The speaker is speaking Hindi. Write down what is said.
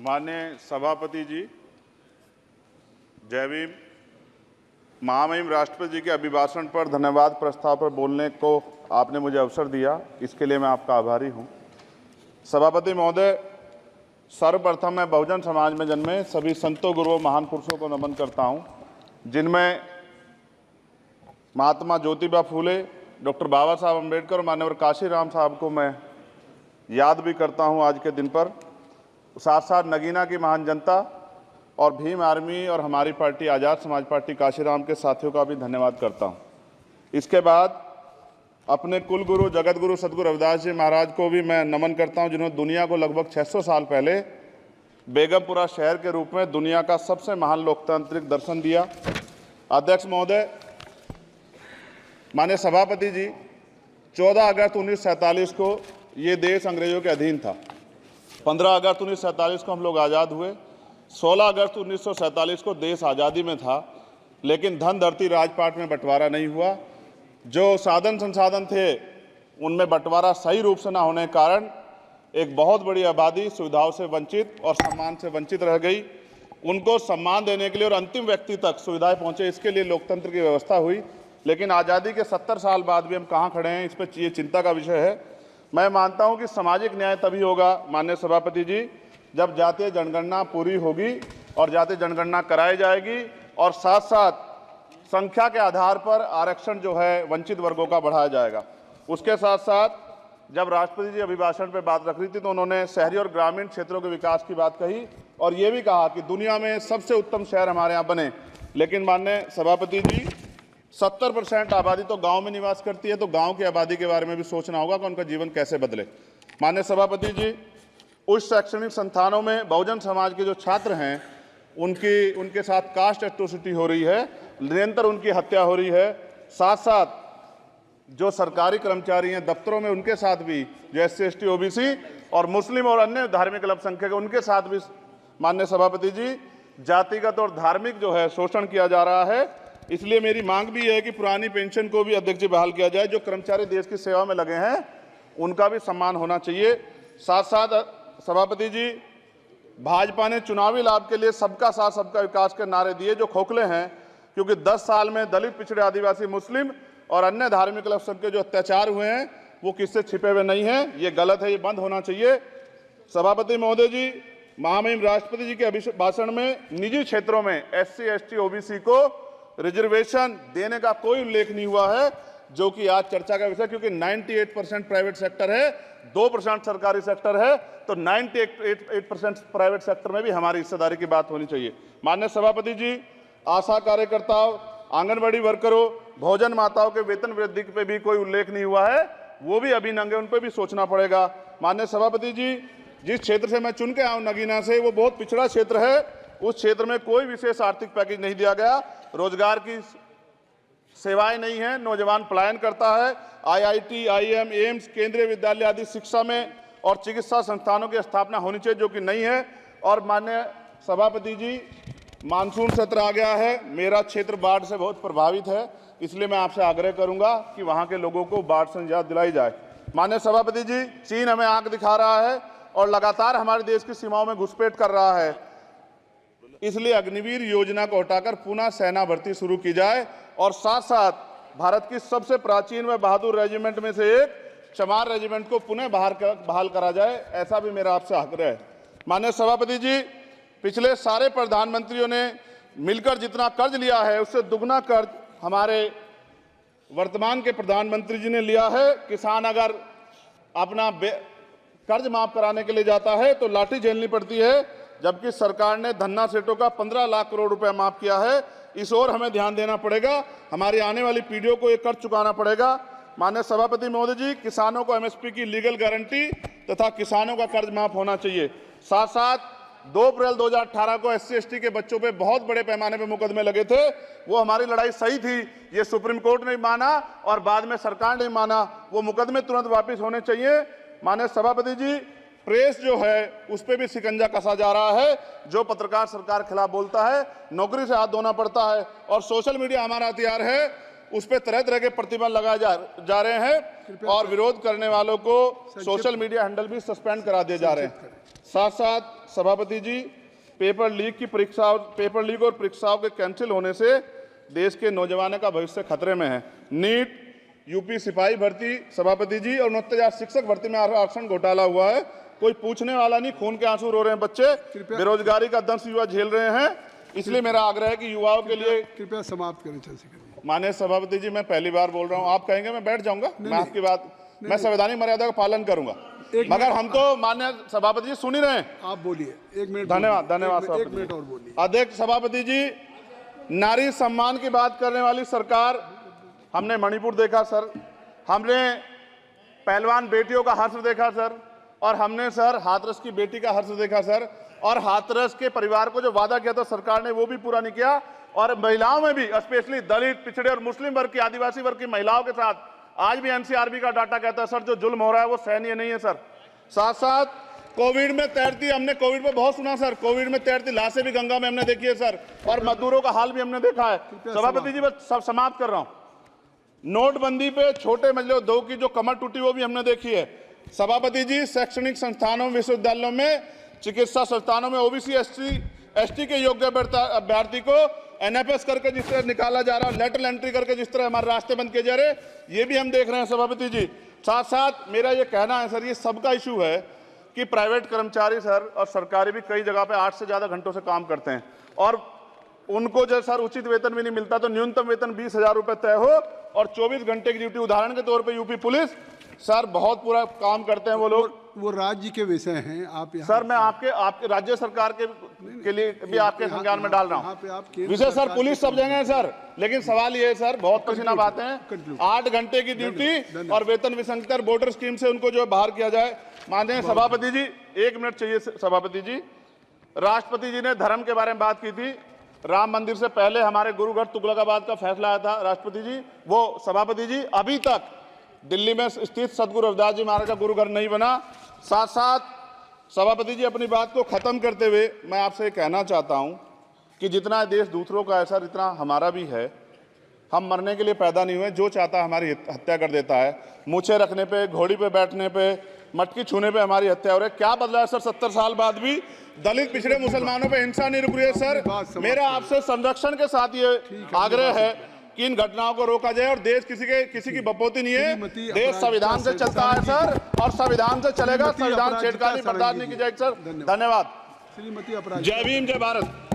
माननीय सभापति जी, जय भीम। महामहिम राष्ट्रपति जी के अभिभाषण पर धन्यवाद प्रस्ताव पर बोलने को आपने मुझे अवसर दिया, इसके लिए मैं आपका आभारी हूं। सभापति महोदय, सर्वप्रथम मैं बहुजन समाज में जन्मे सभी संतों, गुरुओं, महान पुरुषों को नमन करता हूं, जिनमें महात्मा ज्योतिबा फूले, डॉक्टर बाबा साहब अम्बेडकर और मान्यवर काशीराम साहब को मैं याद भी करता हूं आज के दिन पर। साथ साथ नगीना की महान जनता और भीम आर्मी और हमारी पार्टी आज़ाद समाज पार्टी काशीराम के साथियों का भी धन्यवाद करता हूं। इसके बाद अपने कुल गुरु जगत गुरु सदगुरु रविदास जी महाराज को भी मैं नमन करता हूं, जिन्होंने दुनिया को लगभग 600 साल पहले बेगमपुरा शहर के रूप में दुनिया का सबसे महान लोकतांत्रिक दर्शन दिया। अध्यक्ष महोदय, माननीय सभापति जी, 14 अगस्त 1947 को ये देश अंग्रेजों के अधीन था। 15 अगस्त 1947 को हम लोग आज़ाद हुए। 16 अगस्त 1947 को देश आज़ादी में था, लेकिन धन धरती राजपाट में बंटवारा नहीं हुआ। जो साधन संसाधन थे उनमें बंटवारा सही रूप से न होने के कारण एक बहुत बड़ी आबादी सुविधाओं से वंचित और सम्मान से वंचित रह गई। उनको सम्मान देने के लिए और अंतिम व्यक्ति तक सुविधाएं पहुंचे, इसके लिए लोकतंत्र की व्यवस्था हुई। लेकिन आज़ादी के 70 साल बाद भी हम कहाँ खड़े हैं, इस पर ये चिंता का विषय है। मैं मानता हूं कि सामाजिक न्याय तभी होगा माननीय सभापति जी, जब जातीय जनगणना पूरी होगी और जातीय जनगणना कराई जाएगी और साथ साथ संख्या के आधार पर आरक्षण जो है वंचित वर्गों का बढ़ाया जाएगा। उसके साथ साथ जब राष्ट्रपति जी अभिभाषण पर बात रख रही थी तो उन्होंने शहरी और ग्रामीण क्षेत्रों के विकास की बात कही और ये भी कहा कि दुनिया में सबसे उत्तम शहर हमारे यहाँ बने। लेकिन माननीय सभापति जी, 70% आबादी तो गांव में निवास करती है, तो गांव की आबादी के बारे में भी सोचना होगा कि उनका जीवन कैसे बदले। माननीय सभापति जी, उच्च शैक्षणिक संस्थानों में बहुजन समाज के जो छात्र हैं उनके साथ कास्ट एट्रोसिटी हो रही है, निरंतर उनकी हत्या हो रही है। साथ साथ जो सरकारी कर्मचारी हैं दफ्तरों में, उनके साथ भी जो SC ST OBC और मुस्लिम और अन्य धार्मिक अल्पसंख्यक, उनके साथ भी माननीय सभापति जी जातिगत और धार्मिक जो है शोषण किया जा रहा है। इसलिए मेरी मांग भी है कि पुरानी पेंशन को भी अध्यक्ष जी बहाल किया जाए। जो कर्मचारी देश की सेवा में लगे हैं उनका भी सम्मान होना चाहिए। साथ साथ सभापति जी, भाजपा ने चुनावी लाभ के लिए सबका साथ सबका विकास के नारे दिए जो खोखले हैं, क्योंकि 10 साल में दलित, पिछड़े, आदिवासी, मुस्लिम और अन्य धार्मिक अल्पसंख्यक जो अत्याचार हुए हैं वो किससे छिपे हुए नहीं हैं। ये गलत है, ये बंद होना चाहिए। सभापति महोदय जी, महामहिम राष्ट्रपति जी के अभिभाषण में निजी क्षेत्रों में SC ST OBC को रिजर्वेशन देने का कोई उल्लेख नहीं हुआ है, जो कि आज चर्चा का विषय, क्योंकि 98% प्राइवेट सेक्टर है, 2% सरकारी सेक्टर है, तो 98% प्राइवेट सेक्टर में भी हमारी हिस्सेदारी की बात होनी चाहिए। माननीय सभापति जी, आशा कार्यकर्ताओं, आंगनबाड़ी वर्करों, भोजन माताओं के वेतन वृद्धि पे भी कोई उल्लेख नहीं हुआ है, वो भी अभी नंगे, उन पर भी सोचना पड़ेगा। माननीय सभापति जी, जिस क्षेत्र से मैं चुन के आया हूं नगीना से, वो बहुत पिछड़ा क्षेत्र है। उस क्षेत्र में कोई विशेष आर्थिक पैकेज नहीं दिया गया, रोजगार की सेवाएं नहीं है, नौजवान पलायन करता है। IIT, IIM, एम्स, केंद्रीय विद्यालय आदि शिक्षा में और चिकित्सा संस्थानों की स्थापना होनी चाहिए, जो कि नहीं है। और माननीय सभापति जी, मानसून सत्र आ गया है, मेरा क्षेत्र बाढ़ से बहुत प्रभावित है, इसलिए मैं आपसे आग्रह करूंगा कि वहां के लोगों को बाढ़ से निजात दिलाई जाए। माननीय सभापति जी, चीन हमें आंख दिखा रहा है और लगातार हमारे देश की सीमाओं में घुसपैठ कर रहा है, इसलिए अग्निवीर योजना को हटाकर पुनः सेना भर्ती शुरू की जाए और साथ साथ भारत की सबसे प्राचीन व बहादुर रेजिमेंट में से एक चमार रेजिमेंट को पुनः बहाल करा जाए, ऐसा भी मेरा आपसे आग्रह है। माननीय सभापति जी, पिछले सारे प्रधानमंत्रियों ने मिलकर जितना कर्ज लिया है उससे दुगना कर्ज हमारे वर्तमान के प्रधानमंत्री जी ने लिया है। किसान अगर अपना कर्ज माफ कराने के लिए जाता है तो लाठी झेलनी पड़ती है, जबकि सरकार ने धन्ना सेठों का 15 लाख करोड़ रुपया माफ किया है। इस ओर हमें ध्यान देना पड़ेगा, हमारी आने वाली पीढ़ियों को ये कर्ज चुकाना पड़ेगा। माननीय सभापति महोदय जी, किसानों को MSP की लीगल गारंटी तथा किसानों का कर्ज माफ होना चाहिए। साथ साथ 2 अप्रैल 2018 को SC ST के बच्चों पे बहुत बड़े पैमाने पे मुकदमे लगे थे, वो हमारी लड़ाई सही थी, ये सुप्रीम कोर्ट ने माना और बाद में सरकार ने माना, वो मुकदमे तुरंत वापस होने चाहिए। माननीय सभापति जी, प्रेस जो है उस पर भी शिकंजा कसा जा रहा है। जो पत्रकार सरकार खिलाफ बोलता है नौकरी से हाथ धोना पड़ता है, और सोशल मीडिया हमारा हथियार है, उस पर तरह तरह के प्रतिबंध लगाए जा रहे हैं और विरोध करने वालों को सोशल मीडिया हैंडल भी सस्पेंड करा दिए जा रहे हैं। साथ साथ सभापति जी, पेपर लीक और परीक्षाओं के कैंसिल होने से देश के नौजवानों का भविष्य खतरे में है। नीट, यूपी सिपाही भर्ती सभापति जी और 69,000 शिक्षक भर्ती में आरक्षण घोटाला हुआ है, कोई पूछने वाला नहीं, खून के आंसू रो रहे हैं बच्चे, बेरोजगारी का दंश युवा झेल रहे हैं। इसलिए मेरा आग्रह है कि युवाओं के लिए कृपया समाप्त करें चंद्रशेखर। माननीय सभापति जी, मैं पहली बार बोल रहा हूं, आप कहेंगे मैं बैठ जाऊंगा, मैं आपकी बात, मैं संवैधानिक मर्यादा का पालन करूंगा, मगर हम तो माननीय सभापति जी सुन ही रहे हैं। आप बोलिए, 1 मिनट। धन्यवाद। एक मिनट और बोलिए। अध्यक्ष सभापति जी, नारी सम्मान की बात करने वाली सरकार, हमने मणिपुर देखा सर, हमने पहलवान बेटियों का हर्ष देखा सर, और हमने सर हाथरस की बेटी का हर्ष देखा सर, और हाथरस के परिवार को जो वादा किया था सरकार ने वो भी पूरा नहीं किया। और महिलाओं में भी, स्पेशली दलित, पिछड़े और मुस्लिम वर्ग की, आदिवासी वर्ग की महिलाओं के साथ आज भी एनसीआरबी का डाटा कहता है सर जो जुल्म हो रहा है वो सहनीय नहीं है सर। साथ साथ कोविड में तैरती, हमने कोविड में बहुत सुना सर, कोविड में तैरती लाशें भी गंगा में हमने देखी है सर, और मजदूरों का हाल भी हमने देखा है। सभापति जी, बस सब समाप्त कर रहा हूं। नोटबंदी पे छोटे मजले उद्योग की जो कमर टूटी वो भी हमने देखी है। सभापति जी, शैक्षणिक संस्थानों, विश्वविद्यालयों में, चिकित्सा संस्थानों में ओबीसी एसटी के योग्य अभ्यर्थी को एनएफएस करके जिस तरह निकाला जा रहा है, लेटरल एंट्री करके जिस तरह हमारे रास्ते बंद किए जा रहे, ये भी हम देख रहे हैं सभापति जी। साथ साथ मेरा ये कहना है सर, ये सबका इशू है कि प्राइवेट कर्मचारी सर और सरकारी भी कई जगह पे 8 से ज्यादा घंटों से काम करते हैं, और उनको जो सर उचित वेतन भी नहीं मिलता, तो न्यूनतम वेतन 20,000 रुपए तय हो और 24 घंटे की ड्यूटी। उदाहरण के तौर पे यूपी पुलिस सर बहुत पूरा काम करते हैं वो लोग, वो राज्य के विषय हैं। आप सर मैं आपके राज्य सरकार के लिए भी आपके संज्ञान में डाल रहा हूँ विषय सर। पुलिस सब जगह है सर, लेकिन सवाल ये है सर, बहुत पसीना बातें हैं, 8 घंटे की ड्यूटी और वेतन विसंगति, वोटर स्कीम से उनको जो बाहर किया जाए। माननीय सभापति जी, 1 मिनट चाहिए सभापति जी। राष्ट्रपति जी ने धर्म के बारे में बात की थी, राम मंदिर से पहले हमारे गुरुघर तुगलकाबाद का फैसला आया था राष्ट्रपति जी, वो सभापति जी अभी तक दिल्ली में स्थित सदगुरु रविदास जी महाराज का गुरुघर नहीं बना। साथ साथ सभापति जी, अपनी बात को खत्म करते हुए मैं आपसे कहना चाहता हूं कि जितना देश दूसरों का है सर, इतना हमारा भी है। हम मरने के लिए पैदा नहीं हुए, जो चाहता है हमारी हत्या कर देता है। मूछें रखने पे, घोड़ी पे बैठने पे, मटकी छूने पे हमारी हत्या हो रही है। क्या बदला है सर 70 साल बाद भी? दलित, पिछड़े, मुसलमानों पे हिंसा नहीं रुक रही है सर। मेरा आपसे संरक्षण के साथ ये आग्रह है कि इन घटनाओं को रोका जाए, और देश किसी की बपोती नहीं है, देश संविधान से चलता है सर, और संविधान से चलेगा। संविधान छेड़खानी बर्दाश्त नहीं की जाएगी सर। धन्यवाद। श्रीमती अपराजिता, जय भीम, जय भारत।